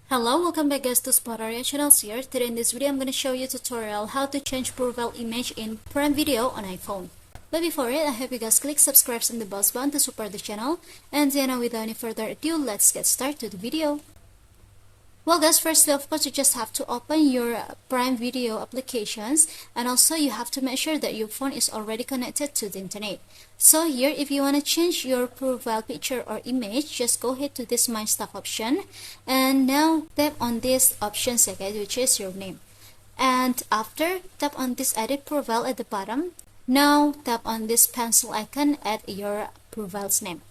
Hello, welcome back guys to Spotaria channels here. Today in this video I'm going to show you a tutorial how to change profile image in Prime Video on iPhone. But before it, I hope you guys click subscribe and the bell button to support the channel. And then without any further ado, let's get started to the video. Well guys, firstly of course you just have to open your Prime Video applications, and also you have to make sure that your phone is already connected to the internet. So here, if you want to change your profile picture or image, just go ahead to this My Stuff option, and now tap on this option second, which is your name. And after, tap on this edit profile at the bottom. Now tap on this pencil icon at your profile's name.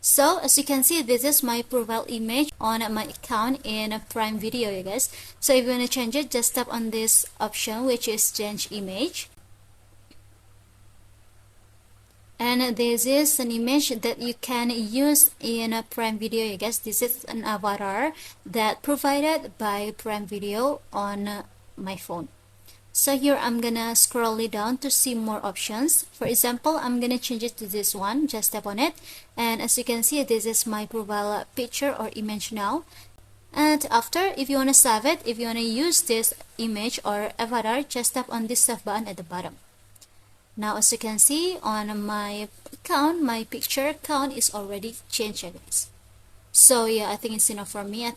So as you can see, this is my profile image on my account in Prime Video, you guys. So if you want to change it, just tap on this option, which is change image. And this is an image that you can use in a Prime Video, you guys. This is an avatar that provided by Prime Video on my phone. So here I'm gonna scroll it down to see more options. For example, I'm gonna change it to this one. Just tap on it, and as you can see, this is my profile picture or image now. And after, if you want to save it, if you want to use this image or avatar, just tap on this save button at the bottom. Now as you can see on my account, my picture account is already changed, guys. So yeah, I think it's enough for me.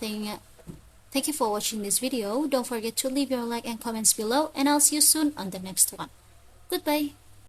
Thank you for watching this video. Don't forget to leave your like and comments below, and I'll see you soon on the next one. Goodbye.